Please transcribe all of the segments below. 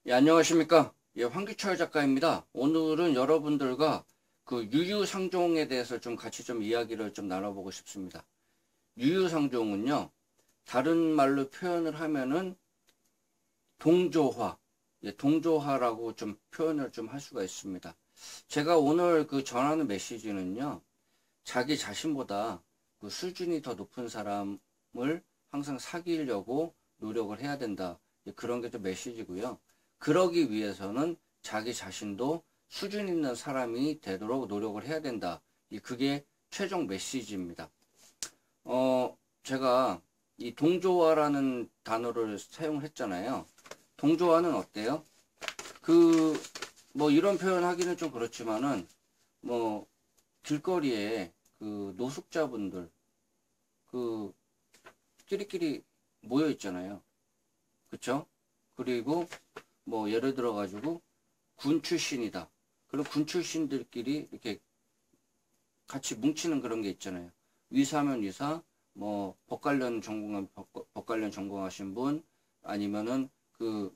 예, 안녕하십니까. 예, 황규철 작가입니다. 오늘은 여러분들과 그 유유상종에 대해서 좀 같이 좀 이야기를 좀 나눠보고 싶습니다. 유유상종은요, 다른 말로 표현을 하면은 동조화, 예, 동조화라고 좀 표현을 좀 할 수가 있습니다. 제가 오늘 그 전하는 메시지는요, 자기 자신보다 그 수준이 더 높은 사람을 항상 사귀려고 노력을 해야 된다. 예, 그런 게 또 메시지고요. 그러기 위해서는 자기 자신도 수준 있는 사람이 되도록 노력을 해야 된다. 그게 최종 메시지입니다. 제가 이 동조화라는 단어를 사용을 했잖아요. 동조화는 어때요? 뭐 이런 표현 하기는 좀 그렇지만은, 뭐, 길거리에 그 노숙자분들, 그, 끼리끼리 모여 있잖아요. 그쵸? 그리고 뭐 예를 들어 가지고 군 출신이다. 그럼 군 출신들끼리 이렇게 같이 뭉치는 그런 게 있잖아요. 위사면 위사, 뭐 법 관련 법 관련 전공하신 분, 아니면은 그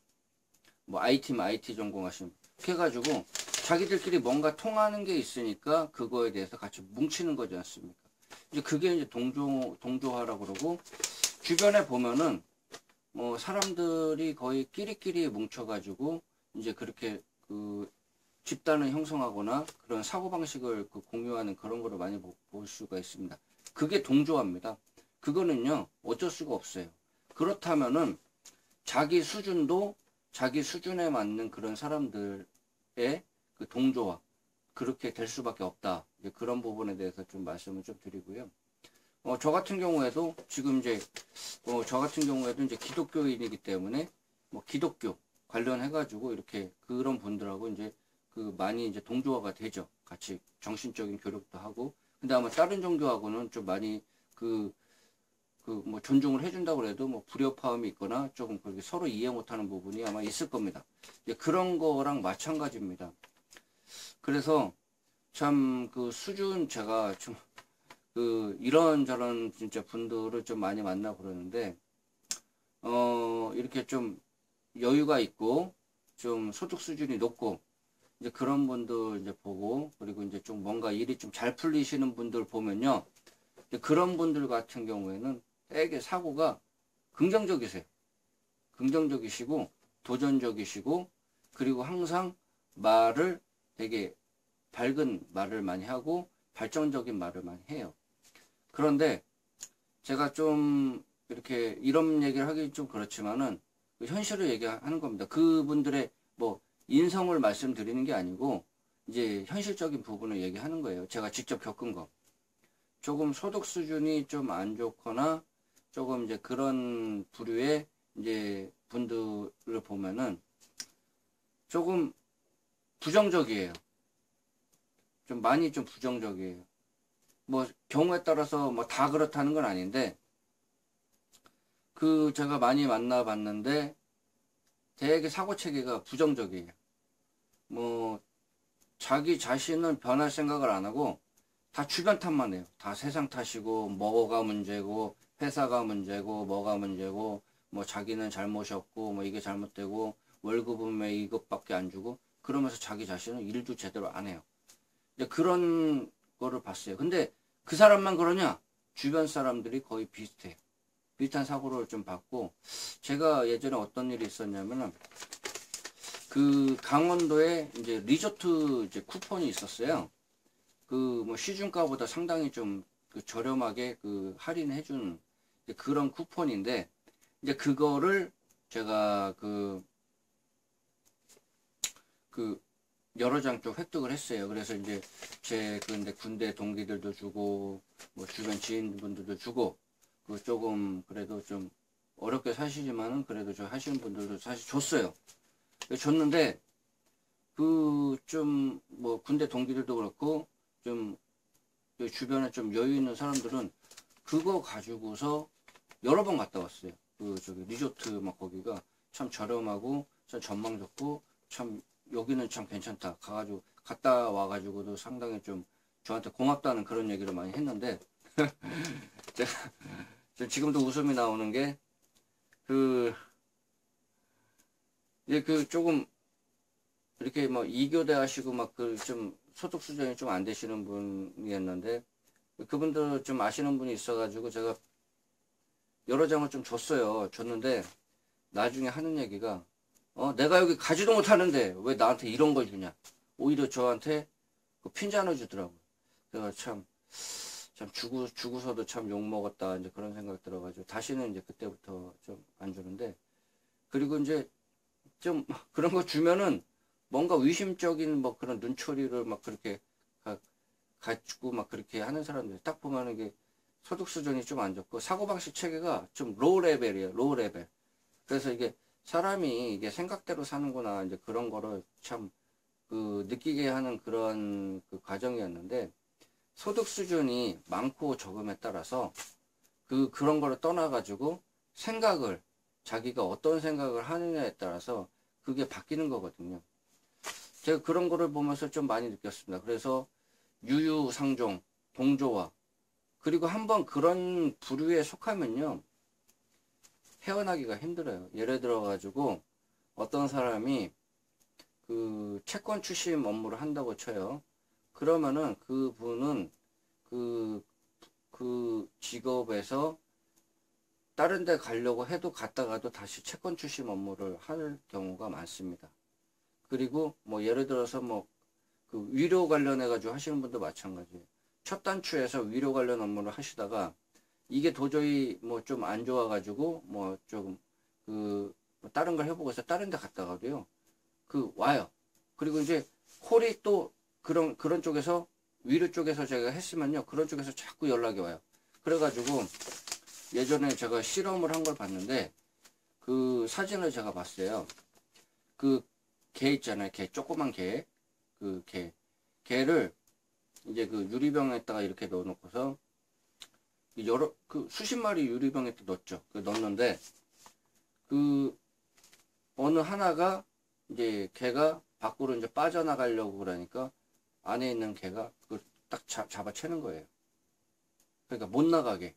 뭐 IT면 IT 전공하신 분. 이렇게 해가지고 자기들끼리 뭔가 통하는 게 있으니까 그거에 대해서 같이 뭉치는 거지 않습니까? 이제 그게 이제 동조화라고 그러고, 주변에 보면은 뭐 사람들이 거의 끼리끼리 뭉쳐가지고 이제 그렇게 그 집단을 형성하거나 그런 사고방식을 그 공유하는 그런 거를 많이 볼 수가 있습니다. 그게 동조화입니다. 그거는요, 어쩔 수가 없어요. 그렇다면은 자기 수준도 자기 수준에 맞는 그런 사람들의 그 동조화, 그렇게 될 수밖에 없다. 그런 부분에 대해서 좀 말씀을 좀 드리고요. 저 같은 경우에도 지금 이제 저 같은 경우에도 이제 기독교인이기 때문에 뭐 기독교 관련해가지고 이렇게 그런 분들하고 이제 그 많이 이제 동조화가 되죠. 같이 정신적인 교육도 하고. 근데 아마 다른 종교하고는 좀 많이 그 뭐 존중을 해준다고 해도 뭐 불협화음이 있거나 조금 그렇게 서로 이해 못하는 부분이 아마 있을 겁니다. 이제 그런 거랑 마찬가지입니다. 그래서 참 그 수준 제가 좀 그 이런저런 진짜 분들을 좀 많이 만나 그러는데, 이렇게 좀 여유가 있고 좀 소득 수준이 높고 이제 그런 분들 이제 보고, 그리고 이제 좀 뭔가 일이 좀 잘 풀리시는 분들 보면요, 이제 그런 분들 같은 경우에는 되게 사고가 긍정적이세요. 긍정적이시고 도전적이시고, 그리고 항상 말을 되게 밝은 말을 많이 하고 발전적인 말을 많이 해요. 그런데 제가 좀 이렇게 이런 얘기를 하기 좀 그렇지만은 현실을 얘기하는 겁니다. 그분들의 뭐 인성을 말씀드리는 게 아니고 이제 현실적인 부분을 얘기하는 거예요. 제가 직접 겪은 거. 조금 소득 수준이 좀 안 좋거나 조금 이제 그런 부류의 이제 분들을 보면은 조금 부정적이에요. 좀 많이 좀 부정적이에요. 뭐 경우에 따라서 뭐 다 그렇다는 건 아닌데, 그 제가 많이 만나봤는데 되게 사고체계가 부정적이에요. 뭐 자기 자신은 변할 생각을 안 하고 다 주변 탓만 해요. 다 세상 탓이고 뭐가 문제고 회사가 문제고 뭐가 문제고, 뭐 자기는 잘못이 없고 뭐 이게 잘못되고 월급은 왜 이것밖에 안 주고, 그러면서 자기 자신은 일도 제대로 안 해요. 이제 그런 거를 봤어요. 근데 그 사람만 그러냐? 주변 사람들이 거의 비슷해요. 비슷한 사고를 좀 봤고, 제가 예전에 어떤 일이 있었냐면은 그 강원도에 이제 리조트 이제 쿠폰이 있었어요. 그 뭐 시중가보다 상당히 좀 그 저렴하게 그 할인해준 그런 쿠폰인데, 이제 그거를 제가 그 여러 장 좀 획득을 했어요. 그래서 이제 제 근데 군대 동기들도 주고 뭐 주변 지인분들도 주고, 그 조금 그래도 좀 어렵게 사시지만은 그래도 저 하시는 분들도 사실 줬어요. 줬는데 그 좀 뭐 군대 동기들도 그렇고 좀 주변에 좀 여유 있는 사람들은 그거 가지고서 여러 번 갔다 왔어요. 그 저기 리조트 막 거기가 참 저렴하고 참 전망 좋고 참 여기는 참 괜찮다. 가가지고 갔다 와가지고도 상당히 좀 저한테 고맙다는 그런 얘기를 많이 했는데, 제가 지금도 웃음이 나오는 게 그 예, 그 조금 이렇게 뭐 이교대 하시고 막 그 좀 소득 수준이 좀 안 되시는 분이었는데 그분들 좀 아시는 분이 있어가지고 제가 여러 장을 좀 줬어요. 줬는데 나중에 하는 얘기가 내가 여기 가지도 못하는데 왜 나한테 이런 걸 주냐. 오히려 저한테 그 핀잔을 주더라고요. 그래서 참 주고서도 참 욕먹었다 이제 그런 생각 들어가지고 다시는 이제 그때부터 좀 안 주는데, 그리고 이제 좀 그런 거 주면은 뭔가 의심적인 뭐 그런 눈초리를 막 그렇게 가지고 막 그렇게 하는 사람들 딱 보면은 이게 소득 수준이 좀 안 좋고 사고방식 체계가 좀 로우 레벨이에요. 로우 레벨. 그래서 이게 사람이 이게 생각대로 사는구나 이제 그런 거를 참 그 느끼게 하는 그런 그 과정이었는데, 소득 수준이 많고 적음에 따라서 그런 거를 떠나가지고 생각을 자기가 어떤 생각을 하느냐에 따라서 그게 바뀌는 거거든요. 제가 그런 거를 보면서 좀 많이 느꼈습니다. 그래서 유유상종, 동조화, 그리고 한번 그런 부류에 속하면요 헤어나기가 힘들어요. 예를 들어 가지고 어떤 사람이 그 채권 추심 업무를 한다고 쳐요. 그러면은 그분은 그 직업에서 다른 데 가려고 해도 갔다가도 다시 채권 추심 업무를 할 경우가 많습니다. 그리고 뭐 예를 들어서 뭐 그 위료 관련해 가지고 하시는 분도 마찬가지예요. 첫 단추에서 위료 관련 업무를 하시다가 이게 도저히 뭐 좀 안 좋아 가지고 뭐 좀 그 다른 걸 해보고 해서 다른 데 갔다가도요 그 와요. 그리고 이제 콜이 또 그런 쪽에서 위료 쪽에서 제가 했으면요 그런 쪽에서 자꾸 연락이 와요. 그래가지고 예전에 제가 실험을 한 걸 봤는데 그 사진을 제가 봤어요. 그 개 있잖아요. 개 조그만 개. 그 개를 이제 그 유리병에다가 이렇게 넣어놓고서 여러 그 수십 마리 유리병에 넣었죠. 넣었는데 그 어느 하나가 이제 개가 밖으로 이제 빠져나가려고 그러니까 안에 있는 개가 그걸 딱 잡아채는 거예요. 그러니까 못 나가게.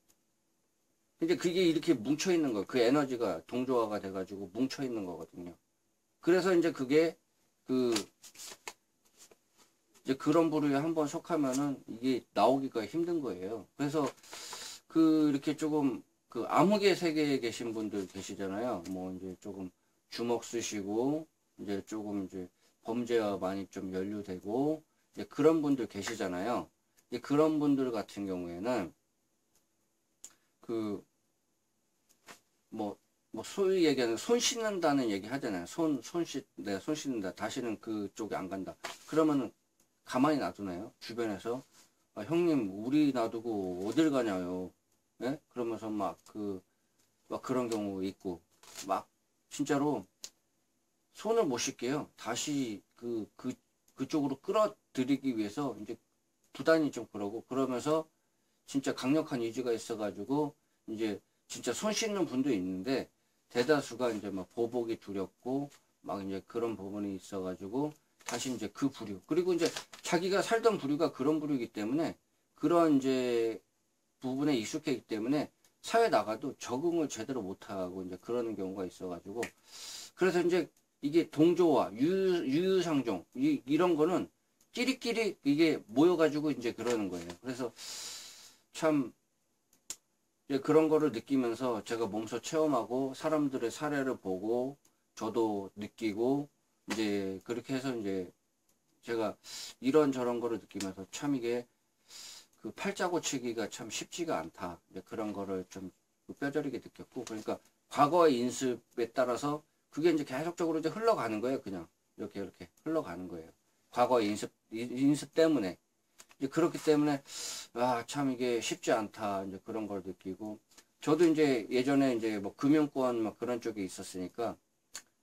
근데 그게 이렇게 뭉쳐 있는 거예요. 그 에너지가 동조화가 돼가지고 뭉쳐 있는 거거든요. 그래서 이제 그게 그 이제 그런 부류에 한번 속하면은 이게 나오기가 힘든 거예요. 그래서 그 이렇게 조금 그 암흑의 세계에 계신 분들 계시잖아요. 뭐 이제 조금 주먹 쓰시고 이제 조금 이제 범죄와 많이 좀 연루되고 이제 그런 분들 계시잖아요. 이제 그런 분들 같은 경우에는 그 뭐 소위 얘기하는 손 씻는다는 얘기 하잖아요. 내가 손 씻는다. 다시는 그쪽에 안 간다. 그러면은 가만히 놔두나요? 주변에서 형님 우리 놔두고 어딜 가냐요. 예? 그러면서 막 그런 경우 있고 막 진짜로 손을 못 씻게요. 다시 그쪽으로 끌어들이기 위해서 이제 부단히 좀 그러고 그러면서 진짜 강력한 의지가 있어가지고 이제 진짜 손 씻는 분도 있는데 대다수가 이제 막 보복이 두렵고 막 이제 그런 부분이 있어가지고 다시 이제 그 부류 그리고 이제 자기가 살던 부류가 그런 부류이기 때문에 그런 이제 부분에 익숙했기 때문에 사회 나가도 적응을 제대로 못하고 이제 그러는 경우가 있어가지고 그래서 이제 이게 동조화 유유상종 이런 거는 끼리끼리 이게 모여가지고 이제 그러는 거예요. 그래서 참 이제 그런 거를 느끼면서 제가 몸소 체험하고 사람들의 사례를 보고 저도 느끼고 이제 그렇게 해서 이제 제가 이런저런 거를 느끼면서 참 이게 그 팔자 고치기가 참 쉽지가 않다. 이제 그런 거를 좀 뼈저리게 느꼈고 그러니까 과거의 인습에 따라서 그게 이제 계속적으로 이제 흘러가는 거예요. 그냥 이렇게 흘러가는 거예요. 과거의 인습 때문에. 이제 그렇기 때문에 참 이게 쉽지 않다 이제 그런 걸 느끼고 저도 이제 예전에 이제 뭐 금융권 막 그런 쪽에 있었으니까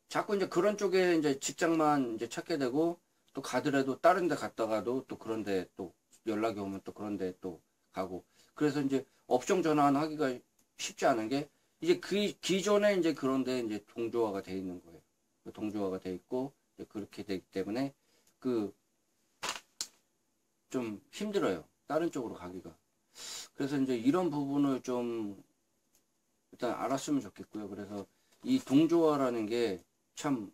자꾸 이제 그런 쪽에 이제 직장만 이제 찾게 되고 또 가더라도 다른 데 갔다가도 또 그런데 또 연락이 오면 또 그런데 또 가고 그래서 이제 업종 전환하기가 쉽지 않은 게 이제 그 기존에 이제 그런데 이제 동조화가 돼 있는 거예요. 동조화가 돼 있고 그렇게 되기 때문에 좀 힘들어요. 다른 쪽으로 가기가. 그래서 이제 이런 부분을 좀 일단 알았으면 좋겠고요. 그래서 이 동조화라는 게 참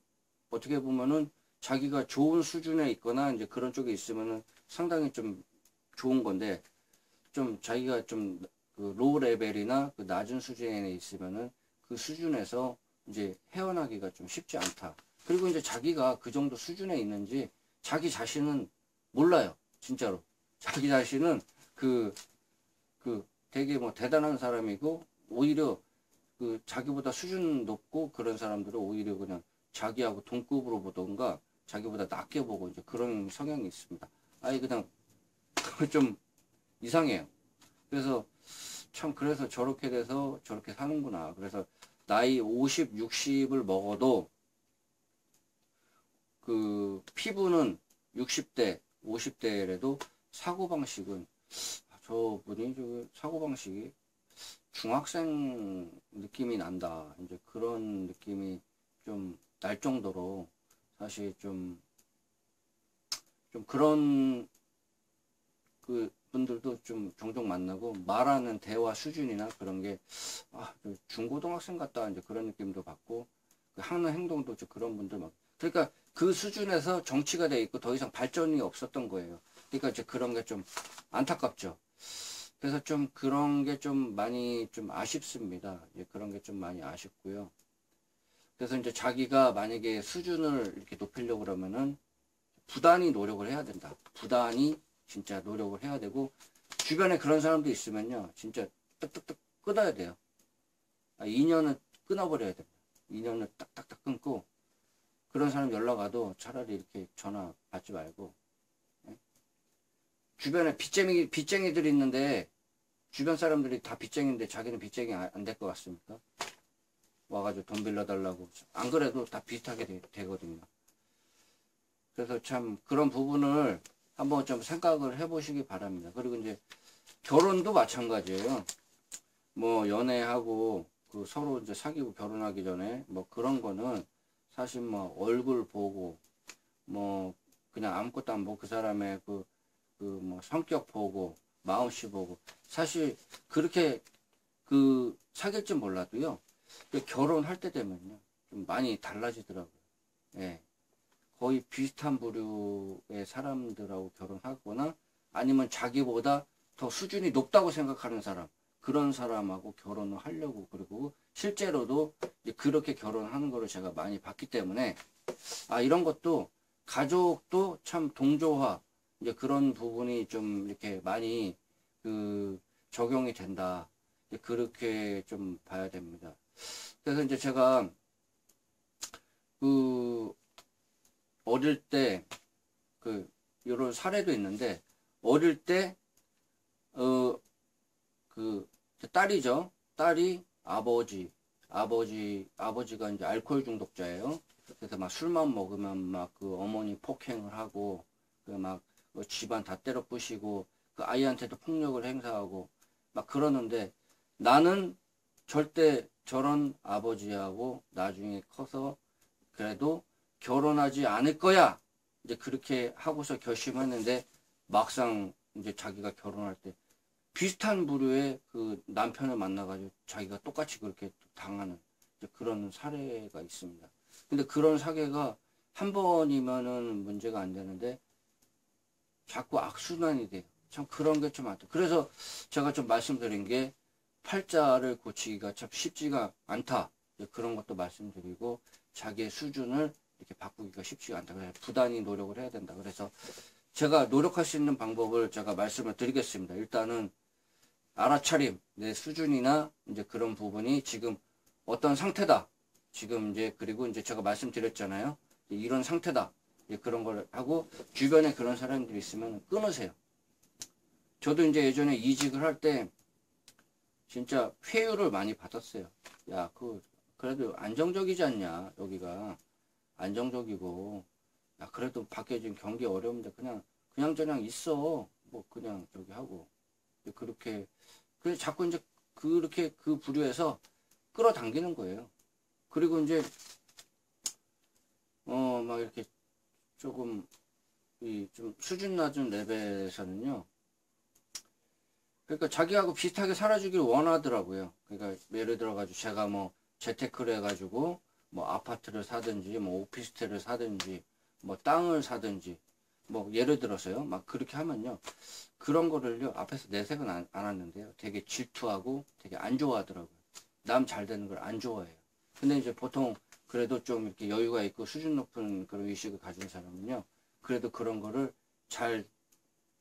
어떻게 보면은 자기가 좋은 수준에 있거나 이제 그런 쪽에 있으면은 상당히 좀 좋은 건데, 좀 자기가 좀 그 로우 레벨이나 그 낮은 수준에 있으면은 그 수준에서 이제 헤어나기가 좀 쉽지 않다. 그리고 이제 자기가 그 정도 수준에 있는지 자기 자신은 몰라요. 진짜로. 자기 자신은 그 되게 뭐 대단한 사람이고, 오히려 그 자기보다 수준 높고 그런 사람들은 오히려 그냥 자기하고 동급으로 보던가 자기보다 낮게 보고 이제 그런 성향이 있습니다. 아니, 그냥 좀 이상해요. 그래서 참, 그래서 저렇게 돼서 저렇게 사는구나. 그래서 나이 50, 60을 먹어도 그 피부는 60대, 50대래도 사고방식은, 저분이 사고방식이 중학생 느낌이 난다. 이제 그런 느낌이 좀 날 정도로, 사실 좀 그런 그 분들도 좀 종종 만나고, 말하는 대화 수준이나 그런 게, 좀 중고등학생 같다. 이제 그런 느낌도 받고, 그 하는 행동도 좀 그런 분들 막, 그러니까 그 수준에서 정치가 돼 있고 더 이상 발전이 없었던 거예요. 그러니까 이제 그런 게 좀 안타깝죠. 그래서 좀 그런 게 좀 많이 좀 아쉽습니다. 이제 그런 게 좀 많이 아쉽고요. 그래서 이제 자기가 만약에 수준을 이렇게 높이려고 그러면은 부단히 노력을 해야 된다. 부단히 진짜 노력을 해야 되고, 주변에 그런 사람도 있으면요, 진짜 뚝뚝뚝 끊어야 돼요. 인연은 끊어버려야 됩니다. 인연을 딱딱딱 끊고, 그런 사람 연락 와도 차라리 이렇게 전화 받지 말고, 예? 주변에 빚쟁이들이 있는데, 주변 사람들이 다 빚쟁이인데 자기는 빚쟁이 안 될 것 같습니까? 와가지고 돈 빌려달라고. 안 그래도 다 비슷하게 되거든요. 그래서 참 그런 부분을 한번 좀 생각을 해보시기 바랍니다. 그리고 이제 결혼도 마찬가지예요. 뭐 연애하고 그 서로 이제 사귀고 결혼하기 전에 뭐 그런 거는 사실 뭐 얼굴 보고 뭐 그냥 아무것도 안 보고 그 사람의 그 뭐 성격 보고 마음씨 보고, 사실 그렇게 그 사귈지 몰라도요, 결혼할 때 되면요 좀 많이 달라지더라고요. 예. 거의 비슷한 부류의 사람들하고 결혼하거나, 아니면 자기보다 더 수준이 높다고 생각하는 사람, 그런 사람하고 결혼을 하려고, 그리고 실제로도 이제 그렇게 결혼하는 거를 제가 많이 봤기 때문에, 이런 것도 가족도 참 동조화, 이제 그런 부분이 좀 이렇게 많이 그 적용이 된다. 그렇게 좀 봐야 됩니다. 그래서 이제 제가 그 어릴 때 그 이런 사례도 있는데, 어릴 때 그 딸이죠. 딸이 아버지가 이제 알코올 중독자예요. 그래서 막 술만 먹으면 막 그 어머니 폭행을 하고, 그 막 집안 다 때려 부시고, 그 아이한테도 폭력을 행사하고 막 그러는데, 나는 절대 저런 아버지하고 나중에 커서 그래도 결혼하지 않을 거야. 이제 그렇게 하고서 결심했는데, 막상 이제 자기가 결혼할 때 비슷한 부류의 그 남편을 만나가지고 자기가 똑같이 그렇게 당하는 그런 사례가 있습니다. 근데 그런 사례가 한 번이면은 문제가 안 되는데 자꾸 악순환이 돼요. 참 그런 게 좀 많다. 그래서 제가 좀 말씀드린 게, 팔자를 고치기가 참 쉽지가 않다. 그런 것도 말씀드리고, 자기의 수준을 이렇게 바꾸기가 쉽지가 않다. 그래서 부단히 노력을 해야 된다. 그래서 제가 노력할 수 있는 방법을 제가 말씀을 드리겠습니다. 일단은 알아차림, 내 수준이나 이제 그런 부분이 지금 어떤 상태다. 지금 이제, 그리고 이제 제가 말씀드렸잖아요. 이런 상태다. 그런 걸 하고, 주변에 그런 사람들이 있으면 끊으세요. 저도 이제 예전에 이직을 할 때 진짜 회유를 많이 받았어요. 야, 그래도 안정적이지 않냐, 여기가. 안정적이고, 야, 그래도 밖에 지금 경기 어려운데 그냥 있어. 뭐, 그냥 저기 하고. 그렇게, 그래서 자꾸 이제 그렇게 그 부류에서 끌어당기는 거예요. 그리고 이제, 막 이렇게 조금, 좀 수준 낮은 레벨에서는요, 그러니까 자기하고 비슷하게 살아주길 원하더라고요. 그러니까 예를 들어가지고 제가 뭐 재테크를 해가지고 뭐 아파트를 사든지 뭐 오피스텔을 사든지 뭐 땅을 사든지 뭐 예를 들어서요. 막 그렇게 하면요. 그런 거를요. 앞에서 내색은 안 하는데요. 되게 질투하고 되게 안 좋아하더라고요. 남 잘 되는 걸 안 좋아해요. 근데 이제 보통 그래도 좀 이렇게 여유가 있고 수준 높은 그런 의식을 가진 사람은요. 그래도 그런 거를 잘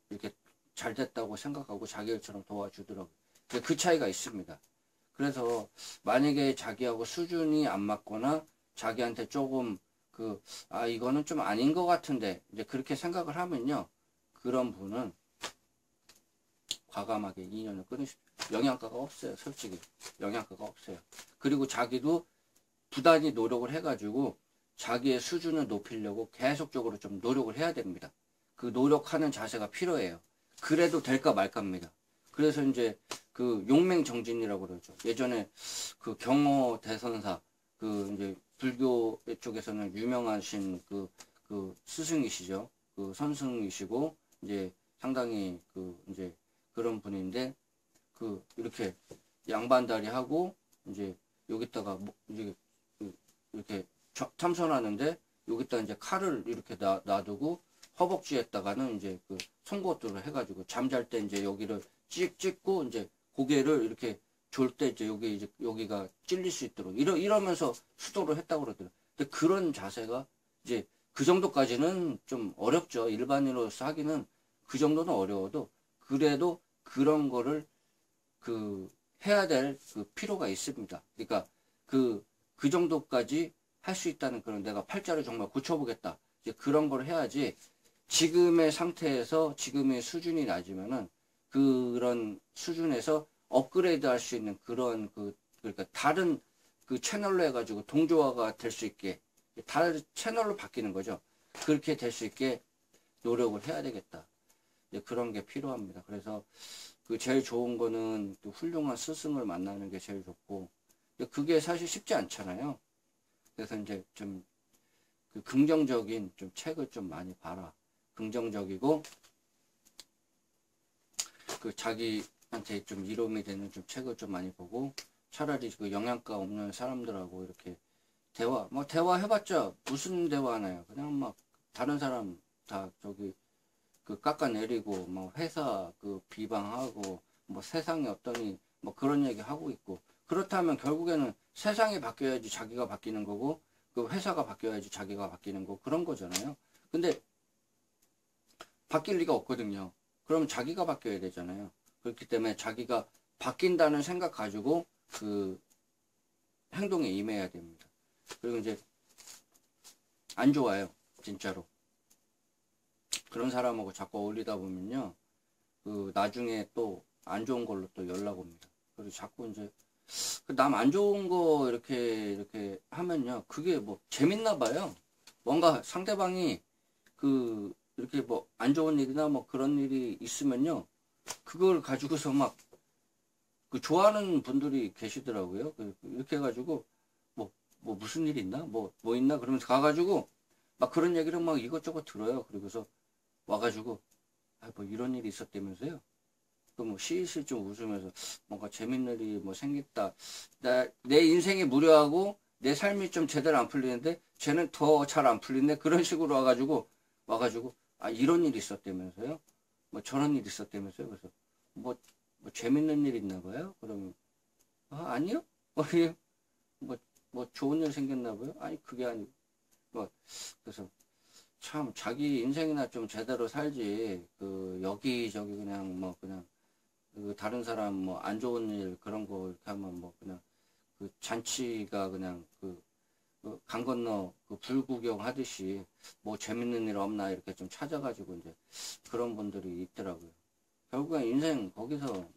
이렇게 잘 됐다고 생각하고 자기 일처럼 도와주더라고요. 근데 그 차이가 있습니다. 그래서 만약에 자기하고 수준이 안 맞거나 자기한테 조금 이거는 좀 아닌 것 같은데 이제 그렇게 생각을 하면요. 그런 분은 과감하게 인연을 끊으십시오. 영양가가 없어요. 솔직히 영양가가 없어요. 그리고 자기도 부단히 노력을 해가지고 자기의 수준을 높이려고 계속적으로 좀 노력을 해야 됩니다. 그 노력하는 자세가 필요해요. 그래도 될까 말까입니다. 그래서 이제 그 용맹정진이라고 그러죠. 예전에 그 경호 대선사 그 이제 불교 쪽에서는 유명하신 그 스승이시죠. 그 선승이시고 이제 상당히 그 이제 그런 분인데 그 이렇게 양반다리 하고 이제 여기다가 이제 이렇게 참선하는데 여기다 이제 칼을 이렇게 놔두고 허벅지에다가는 이제 그 송곳으로 해가지고 잠잘 때 이제 여기를 찍고 이제 고개를 이렇게 졸 때 이제 여기가 찔릴 수 있도록 이러면서 수도를 했다고 그러더라고요. 근데 그런 자세가 이제 그 정도까지는 좀 어렵죠. 일반인으로서 하기는 그 정도는 어려워도 그래도 그런 거를 해야 될 그 필요가 있습니다. 그러니까 그 정도까지 할 수 있다는 그런 내가 팔자를 정말 고쳐보겠다. 이제 그런 걸 해야지 지금의 상태에서 지금의 수준이 낮으면은 그런 수준에서 업그레이드 할 수 있는 그런 그러니까 다른 그 채널로 해가지고 동조화가 될 수 있게 다른 채널로 바뀌는 거죠. 그렇게 될 수 있게 노력을 해야 되겠다. 이제 그런 게 필요합니다. 그래서 그 제일 좋은 거는 또 훌륭한 스승을 만나는 게 제일 좋고 그게 사실 쉽지 않잖아요. 그래서 이제 좀 그 긍정적인 좀 책을 좀 많이 봐라. 긍정적이고 그 자기한테 좀 이로움이 되는 좀 책을 좀 많이 보고 차라리 그 영양가 없는 사람들하고 이렇게 대화 해봤자 무슨 대화하나요? 그냥 막 다른 사람 다 저기 그 깎아내리고 뭐 회사 그 비방하고 뭐 세상이 어떠니 뭐 그런 얘기 하고 있고 그렇다면 결국에는 세상이 바뀌어야지 자기가 바뀌는 거고 그 회사가 바뀌어야지 자기가 바뀌는 거 그런 거잖아요. 근데 바뀔 리가 없거든요. 그럼 자기가 바뀌어야 되잖아요. 그렇기 때문에 자기가 바뀐다는 생각 가지고 그 행동에 임해야 됩니다. 그리고 이제 안 좋아요. 진짜로. 그런 사람하고 자꾸 어울리다 보면요. 그 나중에 또 안 좋은 걸로 또 연락 옵니다. 그리고 자꾸 이제 남 안 좋은 거 이렇게 하면요. 그게 뭐 재밌나 봐요. 뭔가 상대방이 그 이렇게 뭐 안 좋은 일이나 뭐 그런 일이 있으면요. 그걸 가지고서 막 그 좋아하는 분들이 계시더라고요. 이렇게 해가지고 뭐 무슨 일 있나? 뭐 있나? 그러면서 가가지고 막 그런 얘기를 막 이것저것 들어요. 그리고서 와가지고 뭐 이런 일이 있었다면서요. 또 뭐 실실 좀 웃으면서 뭔가 재밌는 일이 뭐 생겼다. 내 인생이 무료하고 내 삶이 좀 제대로 안 풀리는데 쟤는 더 잘 안 풀리네. 그런 식으로 와가지고 이런 일이 있었다면서요. 뭐 저런 일이 있었다면서요. 그래서 뭐 재밌는 일 있나 봐요. 그러면 아니요. 뭐 좋은 일 생겼나 봐요. 아니 그게 아니고 그래서 참 자기 인생이나 좀 제대로 살지 그 여기저기 그냥 그냥 그 다른 사람 뭐 안 좋은 일 그런 거 이렇게 하면 뭐 그냥 그 잔치가 그냥 강 건너 그 불구경 하듯이 뭐 재밌는 일 없나 이렇게 좀 찾아가지고 이제 그런 분들이 있더라고요. 결국엔 인생 거기서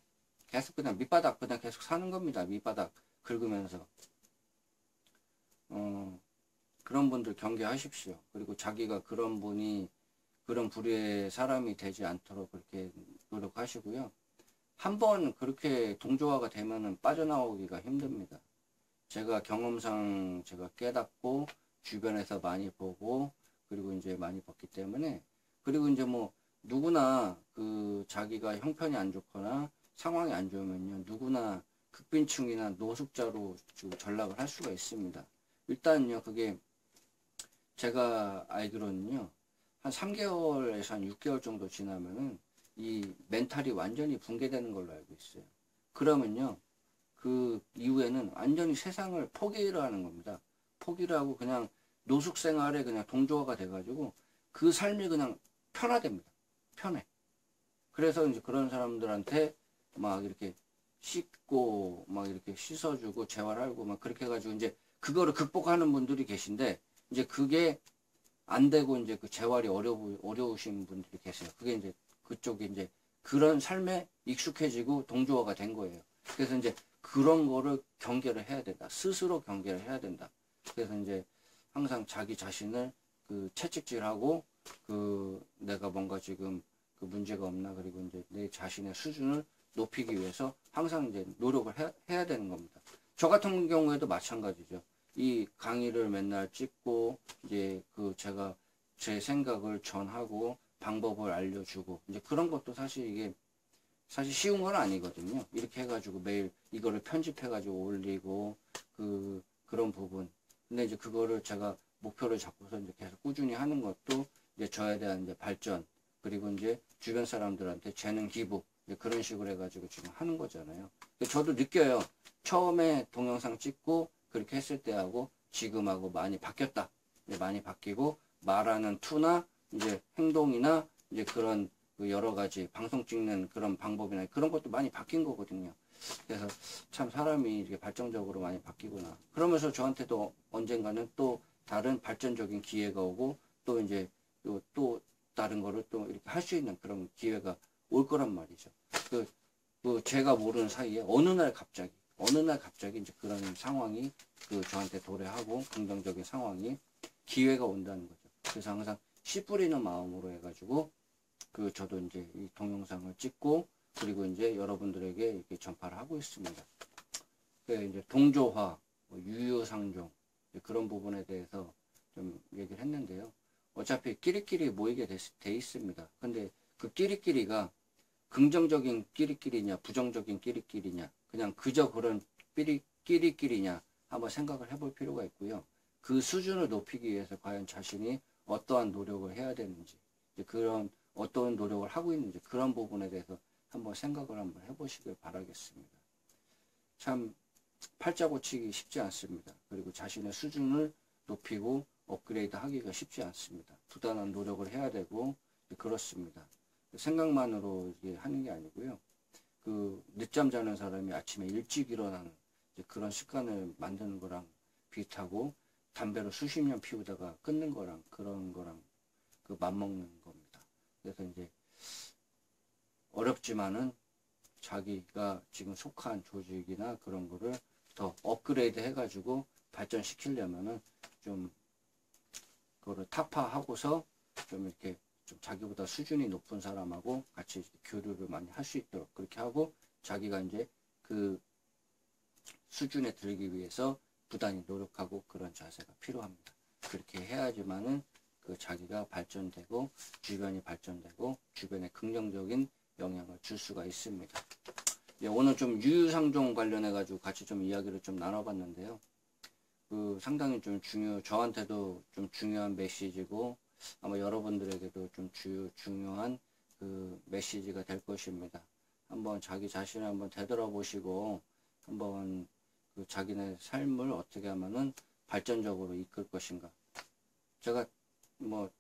계속 그냥 밑바닥 그냥 계속 사는 겁니다. 밑바닥 긁으면서 그런 분들 경계하십시오. 그리고 자기가 그런 분이 그런 부류의 사람이 되지 않도록 그렇게 노력하시고요. 한번 그렇게 동조화가 되면은 빠져나오기가 힘듭니다. 제가 경험상 제가 깨닫고 주변에서 많이 보고 그리고 이제 많이 봤기 때문에 그리고 이제 뭐 누구나 그 자기가 형편이 안 좋거나 상황이 안 좋으면요 누구나 극빈층이나 노숙자로 전락을 할 수가 있습니다. 일단요, 그게 제가 알기로는요, 한 3개월에서 한 6개월 정도 지나면은 이 멘탈이 완전히 붕괴되는 걸로 알고 있어요. 그러면요, 그 이후에는 완전히 세상을 포기를 하는 겁니다. 포기를 하고 그냥 노숙 생활에 그냥 동조화가 돼가지고 그 삶이 그냥 편화됩니다. 편해. 그래서 이제 그런 사람들한테 막 이렇게 씻고 막 이렇게 씻어주고 재활하고 막 그렇게 해가지고 이제 그거를 극복하는 분들이 계신데, 이제 그게 안 되고 이제 그 재활이 어려우신 분들이 계세요. 그게 이제 그쪽에 이제 그런 삶에 익숙해지고 동조화가 된 거예요. 그래서 이제 그런 거를 경계를 해야 된다. 스스로 경계를 해야 된다. 그래서 이제 항상 자기 자신을 그 채찍질하고 그 내가 뭔가 지금 그 문제가 없나, 그리고 이제 내 자신의 수준을 높이기 위해서 항상 이제 노력을 해야 되는 겁니다. 저 같은 경우에도 마찬가지죠. 이 강의를 맨날 찍고 이제 그 제가 제 생각을 전하고 방법을 알려주고 이제 그런 것도 사실 이게 사실 쉬운 건 아니거든요. 이렇게 해가지고 매일 이거를 편집해가지고 올리고 그런 부분. 근데 이제 그거를 제가 목표를 잡고서 이제 계속 꾸준히 하는 것도 이제 저에 대한 이제 발전, 그리고 이제 주변 사람들한테 재능 기부, 이제 그런 식으로 해가지고 지금 하는 거잖아요. 저도 느껴요. 처음에 동영상 찍고 그렇게 했을 때하고 지금하고 많이 바뀌었다. 많이 바뀌고 말하는 투나 이제 행동이나 이제 그런 그 여러 가지 방송 찍는 그런 방법이나 그런 것도 많이 바뀐 거거든요. 그래서 참 사람이 이렇게 발전적으로 많이 바뀌구나. 그러면서 저한테도 언젠가는 또 다른 발전적인 기회가 오고 또 이제 또 다른 거를 또 이렇게 할 수 있는 그런 기회가 올 거란 말이죠. 그 제가 모르는 사이에 어느 날 갑자기 이제 그런 상황이 그 저한테 도래하고 긍정적인 상황이 기회가 온다는 거죠. 그래서 항상 씨 뿌리는 마음으로 해가지고 그 저도 이제 이 동영상을 찍고 그리고 이제 여러분들에게 이렇게 전파를 하고 있습니다. 그 이제 동조화, 유유상종 그런 부분에 대해서 좀 얘기를 했는데요. 어차피 끼리끼리 모이게 돼 있습니다. 근데 그 끼리끼리가 긍정적인 끼리끼리냐 부정적인 끼리끼리냐 그냥 그저 그런 끼리끼리냐 한번 생각을 해볼 필요가 있고요. 그 수준을 높이기 위해서 과연 자신이 어떠한 노력을 해야 되는지, 그런 어떤 노력을 하고 있는지 그런 부분에 대해서 한번 생각을 한번 해보시길 바라겠습니다. 참 팔자 고치기 쉽지 않습니다. 그리고 자신의 수준을 높이고 업그레이드 하기가 쉽지 않습니다. 부단한 노력을 해야 되고 그렇습니다. 생각만으로 이게 하는 게 아니고요. 그 늦잠 자는 사람이 아침에 일찍 일어나는 그런 습관을 만드는 거랑 비슷하고 담배를 수십 년 피우다가 끊는 거랑 그런 거랑 그 맞먹는 겁니다. 그래서 이제 어렵지만은 자기가 지금 속한 조직이나 그런 거를 더 업그레이드 해가지고 발전시키려면은 좀 그거를 타파하고서 좀 이렇게 좀 자기보다 수준이 높은 사람하고 같이 교류를 많이 할 수 있도록 그렇게 하고 자기가 이제 그 수준에 들기 위해서 부단히 노력하고 그런 자세가 필요합니다. 그렇게 해야지만은 그 자기가 발전되고 주변이 발전되고 주변에 긍정적인 영향을 줄 수가 있습니다. 예, 오늘 좀 유유상종 관련해 가지고 같이 좀 이야기를 좀 나눠봤는데요. 그 상당히 좀 저한테도 좀 중요한 메시지고 아마 여러분들에게도 좀 중요한 그 메시지가 될 것입니다. 한번 자기 자신을 한번 되돌아보시고 한번 그 자기네 삶을 어떻게 하면은 발전적으로 이끌 것인가. 제가 뭐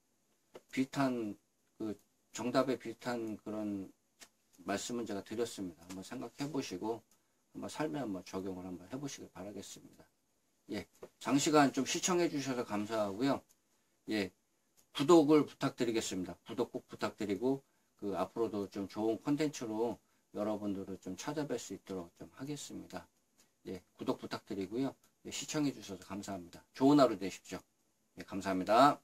비슷한 그 정답에 비슷한 그런 말씀은 제가 드렸습니다. 한번 생각해 보시고 한번 삶에 한번 적용을 한번 해보시길 바라겠습니다. 예, 장시간 좀 시청해 주셔서 감사하고요. 예, 구독을 부탁드리겠습니다. 구독 꼭 부탁드리고 그 앞으로도 좀 좋은 콘텐츠로 여러분들을 좀 찾아뵐 수 있도록 좀 하겠습니다. 예, 구독 부탁드리고요. 예, 시청해 주셔서 감사합니다. 좋은 하루 되십시오. 예, 감사합니다.